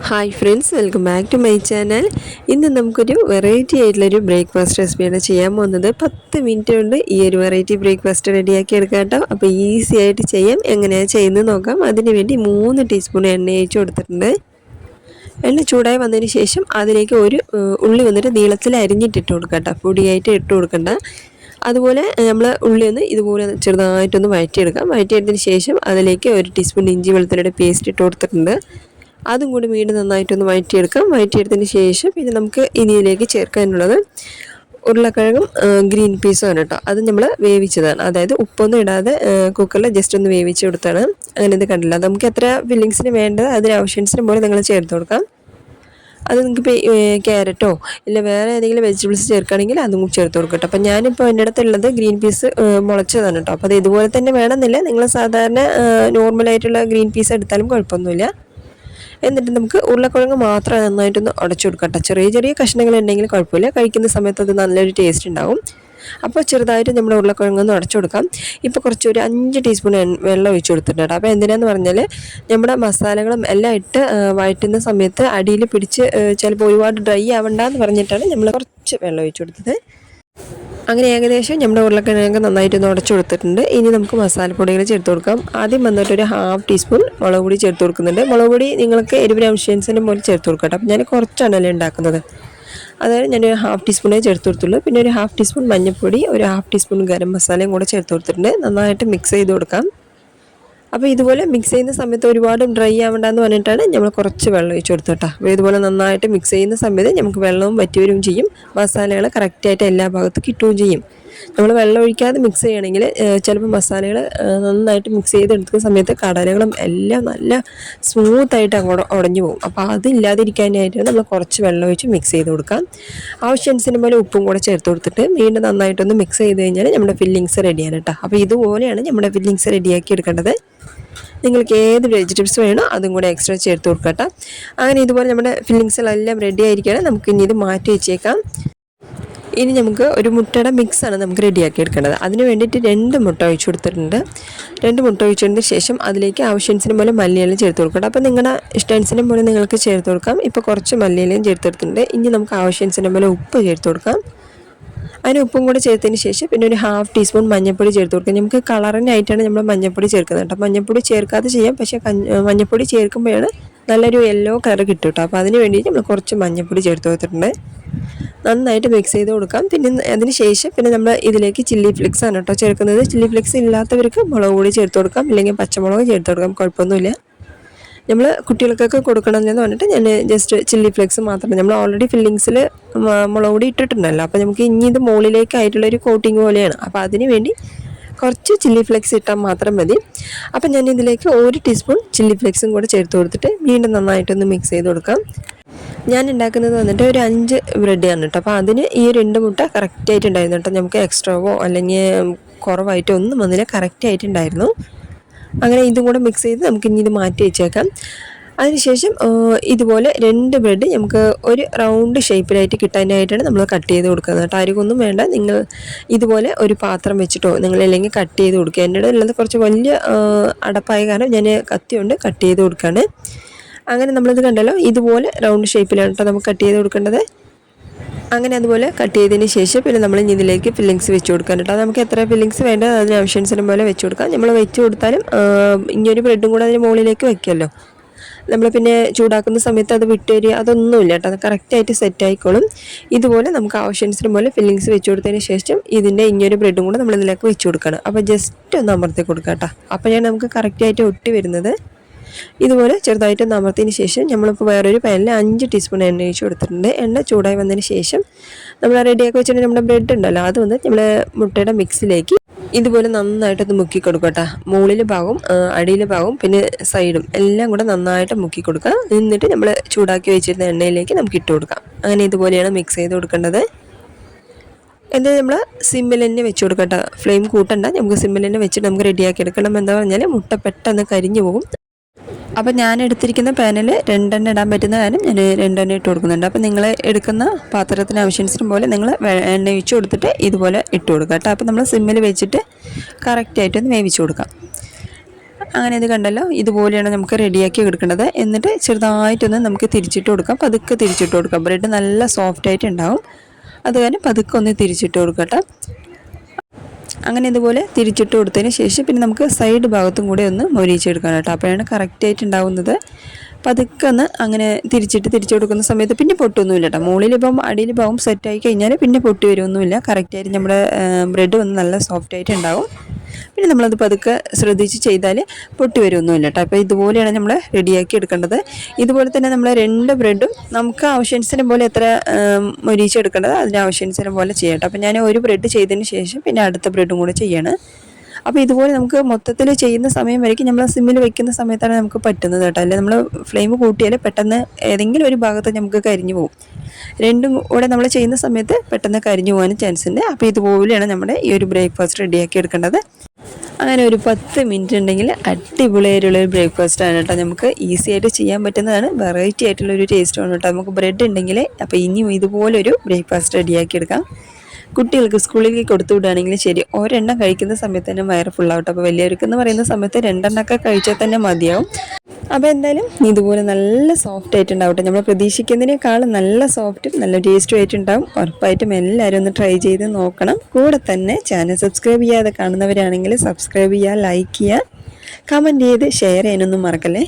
Hi friends, welcome back to my channel. ഇന്ന് നമുക്കൊരു variety ആയിട്ടുള്ളൊരു ബ്രേക്ക്ഫാസ്റ്റ് റെസിപ്പിയാണ് ചെയ്യാൻ പോകുന്നത്. 10 മിനിറ്റ് കൊണ്ട് ഈ ഒരു വെറൈറ്റി ബ്രേക്ക്ഫാസ്റ്റ് റെഡിയാക്കി എടുക്കാം കേട്ടോ. അപ്പോൾ ഈസി ആയിട്ട് ചെയ്യാം. എങ്ങനെയാണ് ചെയ്യുന്നത് നോക്കാം. അതിന് വേണ്ടി 3 ടീസ്പൂൺ എണ്ണ ഒഴിച്ച് കൊടുത്തിട്ടുണ്ട്. എണ്ണ ചൂടായി വന്നതിന് ശേഷം അതിലേക്ക് ഒരു ഉള്ളി വന്നിട്ട് നീളത്തിൽ അരിഞ്ഞിട്ടിട്ട് കൊടുക്കാം കേട്ടോ. പൊടിയായിട്ട് ഇട്ട് കൊടുക്കണ്ട. അതുപോലെ നമ്മൾ ഉള്ളി ഒന്ന് ഇതുപോലെ ചെറുതായിട്ടൊന്ന് വഴറ്റിയെടുക്കാം. വഴറ്റിയെടുത്തതിന് ശേഷം അതിലേക്ക് 1 ടീസ്പൂൺ ഇഞ്ചി വെളുത്തുള്ളിയുടെ പേസ്റ്റ് ഇട്ട് കൊടുത്തിട്ടുണ്ട്. അതും കൂടി വീണ്ടും നന്നായിട്ടൊന്ന് വഴറ്റിയെടുക്കാം. വഴറ്റിയെടുത്തതിന് ശേഷം പിന്നെ നമുക്ക് ഇതിലേക്ക് ചേർക്കാനുള്ളത് ഉരുളക്കിഴങ്ങും ഗ്രീൻ പീസുമാണ് കേട്ടോ. അത് നമ്മൾ വേവിച്ചതാണ്, അതായത് ഉപ്പൊന്നും ഇടാതെ കുക്കറിൽ ജസ്റ്റ് ഒന്ന് വേവിച്ച് കൊടുത്താണ്. അങ്ങനെ ഇത് കണ്ടില്ല. നമുക്ക് എത്ര ഫില്ലിങ്സിന് വേണ്ടത് അതിന് ആവശ്യത്തിന് പോലെ നിങ്ങൾ ചേർത്ത് കൊടുക്കാം. അത് നിങ്ങൾക്ക് ക്യാരറ്റോ ഇല്ല വേറെ ഏതെങ്കിലും വെജിറ്റബിൾസ് ചേർക്കുകയാണെങ്കിൽ അതും കൂടി ചേർത്ത് കൊടുക്കട്ടോ. അപ്പം ഞാനിപ്പോൾ എൻ്റെ അടുത്തുള്ളത് ഗ്രീൻ പീസ് മുളച്ചതാണ് കേട്ടോ. അപ്പോൾ അത് ഇതുപോലെ തന്നെ വേണമെന്നില്ല, നിങ്ങൾ സാധാരണ നോർമലായിട്ടുള്ള ഗ്രീൻ പീസ് എടുത്താലും കുഴപ്പമൊന്നുമില്ല. എന്നിട്ട് നമുക്ക് ഉരുളക്കിഴങ്ങ് മാത്രം നന്നായിട്ടൊന്ന് ഉടച്ചു കൊടുക്കട്ടെ. ചെറിയ ചെറിയ കഷ്ണങ്ങൾ ഉണ്ടെങ്കിൽ കുഴപ്പമില്ല, കഴിക്കുന്ന സമയത്ത് അത് നല്ലൊരു ടേസ്റ്റ് ഉണ്ടാവും. അപ്പോൾ ചെറുതായിട്ട് നമ്മൾ ഉരുളക്കിഴങ്ങൊന്ന് ഉടച്ചു കൊടുക്കാം. ഇപ്പോൾ ഒരു 5 ടീസ്പൂൺ വെള്ളം ഒഴിച്ച് കൊടുത്തിട്ടുണ്ട്. അപ്പോൾ എന്തിനാന്ന് പറഞ്ഞാൽ നമ്മുടെ മസാലകളും എല്ലാം ഇട്ട് വഴറ്റുന്ന സമയത്ത് അടിയിൽ പിടിച്ച് ചിലപ്പോൾ ഒരുപാട് ഡ്രൈ ആവണ്ടെന്ന് പറഞ്ഞിട്ടാണ് നമ്മൾ കുറച്ച് വെള്ളം ഒഴിച്ച് കൊടുത്തത്. അങ്ങനെ ഏകദേശം നമ്മുടെ ഉരുളക്കിഴങ്ങ് നന്നായിട്ടൊന്ന് ഉടച്ചു കൊടുത്തിട്ടുണ്ട്. ഇനി നമുക്ക് മസാലപ്പൊടികൾ ചേർത്ത് കൊടുക്കാം. ആദ്യം വന്നിട്ട് ഒരു 1/2 ടീസ്പൂൺ മുളക് പൊടി ചേർത്ത് കൊടുക്കുന്നുണ്ട്. മുളക് പൊടി നിങ്ങൾക്ക് എരിവിന് ആവശ്യാനുസരണം പോലെ ചേർത്ത് കൊടുക്കട്ടെ. അപ്പം ഞാൻ കുറച്ചാണല്ലോ ഉണ്ടാക്കുന്നത്, അതായത് ഞാൻ ഒരു 1/2 ടീസ്പൂണേ ചേർത്ത് കൊടുത്തുള്ളൂ. പിന്നെ ഒരു 1/2 ടീസ്പൂൺ മഞ്ഞൾപ്പൊടി, ഒരു 1/2 ടീസ്പൂൺ ഗരം മസാലയും കൂടെ ചേർത്ത് കൊടുത്തിട്ടുണ്ട്. നന്നായിട്ട് മിക്സ് ചെയ്ത് കൊടുക്കാം. അപ്പോൾ ഇതുപോലെ മിക്സ് ചെയ്യുന്ന സമയത്ത് ഒരുപാട് ഡ്രൈ ആവണ്ടെന്ന് പറഞ്ഞിട്ടാണ് നമ്മൾ കുറച്ച് വെള്ളം ഒഴിച്ച് കൊടുത്തോട്ടോ. അപ്പോൾ ഇതുപോലെ നന്നായിട്ട് മിക്സ് ചെയ്യുന്ന സമയത്ത് നമുക്ക് വെള്ളവും വറ്റി വരികയും ചെയ്യും. മസാലകൾ കറക്റ്റായിട്ട് എല്ലാ ഭാഗത്തും കിട്ടുകയും ചെയ്യും. നമ്മൾ വെള്ളം ഒഴിക്കാതെ മിക്സ് ചെയ്യണമെങ്കിൽ ചിലപ്പോൾ മസാലകൾ നന്നായിട്ട് മിക്സ് ചെയ്തെടുക്കുന്ന സമയത്ത് കടലകളും എല്ലാം നല്ല സ്മൂത്തായിട്ട് അങ്ങോട്ട് ഉടഞ്ഞു പോകും. അപ്പോൾ അതില്ലാതിരിക്കാനായിട്ടാണ് നമ്മൾ കുറച്ച് വെള്ളം ഒഴിച്ച് മിക്സ് ചെയ്ത് കൊടുക്കാം. ആവശ്യാനുസരണം പോലെ ഉപ്പും കൂടെ ചേർത്ത് കൊടുത്തിട്ട് വീണ്ടും നന്നായിട്ടൊന്ന് മിക്സ് ചെയ്ത് കഴിഞ്ഞാൽ നമ്മുടെ ഫില്ലിങ്സ് റെഡിയാണ് കേട്ടോ. അപ്പോൾ ഇതുപോലെയാണ് നമ്മുടെ ഫില്ലിങ്സ് റെഡിയാക്കി എടുക്കേണ്ടത്. നിങ്ങൾക്ക് ഏത് വെജിറ്റബിൾസ് വേണോ അതും കൂടെ എക്സ്ട്രാ ചേർത്ത് കൊടുക്കട്ടെ. അങ്ങനെ ഇതുപോലെ നമ്മുടെ ഫില്ലിങ്സുകളെല്ലാം റെഡി ആയിരിക്കുകയാണ്. നമുക്ക് ഇനി ഇത് മാറ്റി വെച്ചേക്കാം. ഇനി നമുക്ക് ഒരു മുട്ടയുടെ മിക്സാണ് നമുക്ക് റെഡിയാക്കി എടുക്കേണ്ടത്. അതിന് വേണ്ടിയിട്ട് 2 മുട്ട ഒഴിച്ച് കൊടുത്തിട്ടുണ്ട്. 2 മുട്ട ഒഴിച്ചതിന് ശേഷം അതിലേക്ക് ആവശ്യാനുസരണം പോലെ മല്ലിയിലയും ചേർത്ത് കൊടുക്കണം. അപ്പോൾ നിങ്ങളുടെ ഇഷ്ടാനുസരണം പോലെ നിങ്ങൾക്ക് ചേർത്ത് കൊടുക്കാം. ഇപ്പോൾ കുറച്ച് മല്ലിയിലയും ചേർത്തെടുത്തിട്ടുണ്ട്. ഇനി നമുക്ക് ആവശ്യാനുസരണം പോലെ ഉപ്പ് ചേർത്ത് കൊടുക്കാം. അതിന് ഉപ്പും കൂടെ ചേർത്തതിന് ശേഷം പിന്നെ ഒരു 1/2 ടീസ്പൂൺ മഞ്ഞൾപ്പൊടി ചേർത്ത് കൊടുക്കാം. നമുക്ക് കളറിനായിട്ടാണ് നമ്മൾ മഞ്ഞൾപ്പൊടി ചേർക്കുന്നത് കേട്ടോ. മഞ്ഞൾപ്പൊടി ചേർക്കാതെ ചെയ്യാം, പക്ഷേ മഞ്ഞൾപ്പൊടി ചേർക്കുമ്പോഴാണ് നല്ലൊരു യെല്ലോ കളർ കിട്ടും കേട്ടോ. അപ്പോൾ അതിന് വേണ്ടിയിട്ട് നമ്മൾ കുറച്ച് മഞ്ഞൾപ്പൊടി ചേർത്ത് കൊടുത്തിട്ടുണ്ട്. നന്നായിട്ട് മിക്സ് ചെയ്ത് കൊടുക്കാം. പിന്നെ അതിന് ശേഷം പിന്നെ നമ്മൾ ഇതിലേക്ക് ചില്ലി ഫ്ലെക്സ് ആണ് കേട്ടോ ചേർക്കുന്നത്. ചില്ലി ഫ്ലെക്സ് ഇല്ലാത്തവർക്ക് മുളക് പൊടി ചേർത്ത് കൊടുക്കാം, ഇല്ലെങ്കിൽ പച്ചമുളക് ചേർത്ത് കൊടുക്കാം, കുഴപ്പമൊന്നുമില്ല. നമ്മൾ കുട്ടികൾക്കൊക്കെ കൊടുക്കണമെന്ന് പറഞ്ഞിട്ട് ഞാൻ ജസ്റ്റ് ചില്ലി ഫ്ലെക്സ് മാത്രം, നമ്മൾ ഓൾറെഡി ഫില്ലിങ്സിൽ മുളക് പൊടി ഇട്ടിട്ടുണ്ടല്ലോ. അപ്പോൾ നമുക്ക് ഇനി ഇത് മുകളിലേക്കായിട്ടുള്ളൊരു കോട്ടിങ് പോലെയാണ്. അപ്പോൾ അതിന് വേണ്ടി കുറച്ച് ചില്ലി ഫ്ലെക്സ് ഇട്ടാൽ മാത്രം മതി. അപ്പം ഞാൻ ഇതിലേക്ക് 1 ടീസ്പൂൺ ചില്ലി ഫ്ലെക്സും കൂടെ ചേർത്ത് കൊടുത്തിട്ട് വീണ്ടും നന്നായിട്ടൊന്ന് മിക്സ് ചെയ്ത് കൊടുക്കാം. ഞാൻ ഉണ്ടാക്കുന്നത് വന്നിട്ട് ഒരു 5 ബ്രെഡാണ് കേട്ടോ. അപ്പോൾ അതിന് ഈ 2 മുട്ട കറക്റ്റായിട്ടുണ്ടായിരുന്നു കേട്ടോ. നമുക്ക് എക്സ്ട്രാവോ അല്ലെങ്കിൽ കുറവായിട്ടോ ഒന്നും വന്നില്ല, കറക്റ്റായിട്ടുണ്ടായിരുന്നു. അങ്ങനെ ഇതും കൂടെ മിക്സ് ചെയ്ത് നമുക്ക് ഇനി ഇത് മാറ്റി വെച്ചേക്കാം. അതിനുശേഷം ഇതുപോലെ 2 ബ്രെഡ് നമുക്ക് ഒരു റൗണ്ട് ഷേപ്പിലായിട്ട് കിട്ടാനായിട്ടാണ് നമ്മൾ കട്ട് ചെയ്ത് കൊടുക്കുന്നത് കേട്ടോ. അരികൊന്നും വേണ്ട, നിങ്ങൾ ഇതുപോലെ ഒരു പാത്രം വെച്ചിട്ടോ നിങ്ങളല്ലെങ്കിൽ കട്ട് ചെയ്ത് കൊടുക്കുക. എൻ്റെ ഉള്ളത് കുറച്ച് വലിയ അടപ്പായ കാരണം ഞാൻ കത്തി കൊണ്ട് കട്ട് ചെയ്ത് കൊടുക്കുകയാണ്. അങ്ങനെ നമ്മളിത് കണ്ടല്ലോ, ഇതുപോലെ റൗണ്ട് ഷേപ്പിലാണ് കേട്ടോ നമുക്ക് കട്ട് ചെയ്ത് കൊടുക്കേണ്ടത്. അങ്ങനെ അതുപോലെ കട്ട് ചെയ്തതിന് ശേഷം പിന്നെ നമ്മൾ ഇതിലേക്ക് ഫില്ലിങ്സ് വെച്ച് കൊടുക്കാൻ കേട്ടോ. നമുക്ക് എത്ര ഫില്ലിങ്സ് വേണ്ടത് അതിന് ആവശ്യാനുസരണം പോലെ വെച്ച് കൊടുക്കാം. നമ്മൾ വെച്ച് കൊടുത്താലും ഇനിയൊരു ബ്രെഡും കൂടെ അതിന് മുകളിലേക്ക് വെക്കുമല്ലോ. നമ്മൾ പിന്നെ ചൂടാക്കുന്ന സമയത്ത് അത് വിട്ടുവരിക അതൊന്നുമില്ല കേട്ടോ, അത് കറക്റ്റായിട്ട് സെറ്റ് ആയിക്കോളും. ഇതുപോലെ നമുക്ക് ആവശ്യാനുസരണം പോലെ ഫില്ലിങ്സ് വെച്ച് കൊടുത്തതിന് ശേഷം ഇതിൻ്റെ ഇനിയൊരു ബ്രെഡും കൂടെ നമ്മൾ ഇതിലേക്ക് വെച്ച് കൊടുക്കണം. അപ്പോൾ ജസ്റ്റ് ഒന്ന് അമർത്തി കൊടുക്കാം കേട്ടോ. അപ്പോഴാണ് നമുക്ക് കറക്റ്റായിട്ട് ഒട്ടി വരുന്നത്. ഇതുപോലെ ചെറുതായിട്ട് അമർത്തിയതിന് ശേഷം നമ്മളിപ്പോൾ വേറൊരു പാനിൽ 5 ടീസ്പൂൺ എണ്ണ ഒഴിച്ച് കൊടുത്തിട്ടുണ്ട്. എണ്ണ ചൂടായി വന്നതിന് ശേഷം നമ്മൾ റെഡിയാക്കി വെച്ചിട്ട് നമ്മുടെ ബ്രെഡ് ഉണ്ടല്ലോ, അത് വന്ന് നമ്മൾ മുട്ടയുടെ മിക്സിലേക്ക് ഇതുപോലെ നന്നായിട്ടൊന്ന് മുക്കി കൊടുക്കുക കേട്ടോ. മുകളിൽ ഭാഗവും അടിയിൽ ഭാഗവും പിന്നെ സൈഡും എല്ലാം കൂടെ നന്നായിട്ട് മുക്കി കൊടുക്കുക. എന്നിട്ട് നമ്മൾ ചൂടാക്കി വെച്ചിരുന്ന എണ്ണയിലേക്ക് നമുക്ക് ഇട്ട് കൊടുക്കാം. അങ്ങനെ ഇതുപോലെയാണ് മിക്സ് ചെയ്ത് കൊടുക്കേണ്ടത്. എന്നിട്ട് നമ്മൾ സിമ്മിൽ തന്നെ വെച്ച് കൊടുക്കാം കേട്ടോ. ഫ്ലെയിം കൂട്ടണ്ട, നമുക്ക് സിമ്മിൽ തന്നെ വെച്ചിട്ട് നമുക്ക് റെഡിയാക്കി എടുക്കണം. എന്താ പറഞ്ഞാൽ മുട്ട പെട്ടെന്ന് കരിഞ്ഞു പോകും. അപ്പോൾ ഞാൻ എടുത്തിരിക്കുന്ന പാനിൽ 2 എണ്ണ ഇടാൻ പറ്റുന്ന കാരണം ഞാൻ 2 എണ്ണ ഇട്ട് കൊടുക്കുന്നുണ്ട്. അപ്പോൾ നിങ്ങൾ എടുക്കുന്ന പാത്രത്തിന് ആവശ്യാനുസരണം പോലെ നിങ്ങൾ എണ്ണ ഒഴിച്ച് കൊടുത്തിട്ട് ഇതുപോലെ ഇട്ട് കൊടുക്കുക കേട്ടോ. അപ്പോൾ നമ്മൾ സിമ്മിൽ വെച്ചിട്ട് കറക്റ്റായിട്ടൊന്ന് വേവിച്ച് കൊടുക്കാം. അങ്ങനെ ഇത് കണ്ടല്ലോ, ഇതുപോലെയാണ് നമുക്ക് റെഡിയാക്കി എടുക്കേണ്ടത്. എന്നിട്ട് ചെറുതായിട്ടൊന്ന് നമുക്ക് തിരിച്ചിട്ട് കൊടുക്കാം, പതുക്കെ തിരിച്ചിട്ട് കൊടുക്കാം. ബ്രെഡ് നല്ല സോഫ്റ്റ് ആയിട്ട് ഉണ്ടാവും, അത് കാരണം പതുക്കെ ഒന്ന് തിരിച്ചിട്ട് കൊടുക്കട്ടെ. അങ്ങനെ ഇതുപോലെ തിരിച്ചിട്ട് കൊടുത്തതിന് ശേഷം പിന്നെ നമുക്ക് സൈഡ് ഭാഗത്തും കൂടെ ഒന്ന് മൊരിയിച്ചെടുക്കണം കേട്ടോ. അപ്പോഴാണ് കറക്റ്റായിട്ട് ഉണ്ടാവുന്നത്. പതുക്കെ ഒന്ന് അങ്ങനെ തിരിച്ചു കൊടുക്കുന്ന സമയത്ത് പിന്നെ പൊട്ടൊന്നുമില്ല കേട്ടോ. മുകളിലിപ്പം അടിയിൽ ഭാഗം സെറ്റായി കഴിഞ്ഞാൽ പിന്നെ പൊട്ടി വരുമൊന്നുമില്ല. കറക്റ്റായിട്ട് നമ്മുടെ ബ്രെഡ് വന്ന് നല്ല സോഫ്റ്റായിട്ട് ഉണ്ടാവും. പിന്നെ നമ്മളത് പതുക്കെ ശ്രദ്ധിച്ച് ചെയ്താൽ പൊട്ടി വരുമൊന്നുമില്ല കേട്ടോ. അപ്പോൾ ഇതുപോലെയാണ് നമ്മൾ റെഡിയാക്കി എടുക്കേണ്ടത്. ഇതുപോലെ തന്നെ നമ്മൾ 2 ബ്രെഡും നമുക്ക് ആവശ്യാനുസരണം പോലെ എത്ര മൊരിയിച്ചെടുക്കേണ്ടത് അതിന് ആവശ്യാനുസരണം പോലെ ചെയ്യാം കേട്ടോ. അപ്പോൾ ഞാൻ ഒരു ബ്രെഡ് ചെയ്തതിന് ശേഷം പിന്നെ അടുത്ത ബ്രെഡും കൂടെ ചെയ്യാണ്. അപ്പോൾ ഇതുപോലെ നമുക്ക് മൊത്തത്തിൽ ചെയ്യുന്ന സമയം വരയ്ക്കും നമ്മൾ സിമ്മിൽ വെക്കുന്ന സമയത്താണ് നമുക്ക് പറ്റുന്നത് കേട്ടോ. അല്ലെങ്കിൽ നമ്മൾ ഫ്ലെയിം കൂട്ടിയാൽ പെട്ടെന്ന് ഏതെങ്കിലും ഒരു ഭാഗത്ത് നമുക്ക് കരിഞ്ഞു പോകും. രണ്ടും കൂടെ നമ്മൾ ചെയ്യുന്ന സമയത്ത് പെട്ടെന്ന് കരിഞ്ഞു പോകാനും ചാൻസ് ഉണ്ട്. അപ്പോൾ ഇതുപോലെയാണ് നമ്മുടെ ഈ ഒരു ബ്രേക്ക്ഫാസ്റ്റ് റെഡിയാക്കി എടുക്കേണ്ടത്. അങ്ങനെ ഒരു 10 മിനിറ്റ് ഉണ്ടെങ്കിൽ അടിപൊളിയായിട്ടുള്ളൊരു ബ്രേക്ക്ഫാസ്റ്റാണ് കേട്ടോ. നമുക്ക് ഈസി ആയിട്ട് ചെയ്യാൻ പറ്റുന്നതാണ്, വെറൈറ്റി ആയിട്ടുള്ളൊരു ടേസ്റ്റാണ് കേട്ടോ. നമുക്ക് ബ്രെഡ് ഉണ്ടെങ്കിൽ അപ്പോൾ ഇനിയും ഇതുപോലൊരു ബ്രേക്ക്ഫാസ്റ്റ് റെഡിയാക്കി എടുക്കാം. കുട്ടികൾക്ക് സ്കൂളിലേക്ക് കൊടുത്തു വിടുകയാണെങ്കിലും ശരി, ഒരെണ്ണം കഴിക്കുന്ന സമയത്ത് തന്നെ വയറ് ഫുള്ളാവട്ടെ. അപ്പോൾ വലിയവർക്കെന്ന് പറയുന്ന സമയത്ത് 2 എണ്ണമൊക്കെ കഴിച്ചാൽ തന്നെ മതിയാവും. അപ്പോൾ എന്തായാലും ഇതുപോലെ നല്ല സോഫ്റ്റ് ആയിട്ടുണ്ടാവട്ടെ. നമ്മൾ പ്രതീക്ഷിക്കുന്നതിനേക്കാളും നല്ല സോഫ്റ്റും നല്ല ടേസ്റ്റും ആയിട്ടുണ്ടാവും. ഉറപ്പായിട്ടും എല്ലാവരും ഒന്ന് ട്രൈ ചെയ്ത് നോക്കണം. കൂടെ തന്നെ ചാനൽ സബ്സ്ക്രൈബ് ചെയ്യാതെ കാണുന്നവരാണെങ്കിൽ സബ്സ്ക്രൈബ് ചെയ്യുക, ലൈക്ക് ചെയ്യുക, കമൻറ്റ് ചെയ്ത് ഷെയർ ചെയ്യാനൊന്നും മറക്കല്ലേ.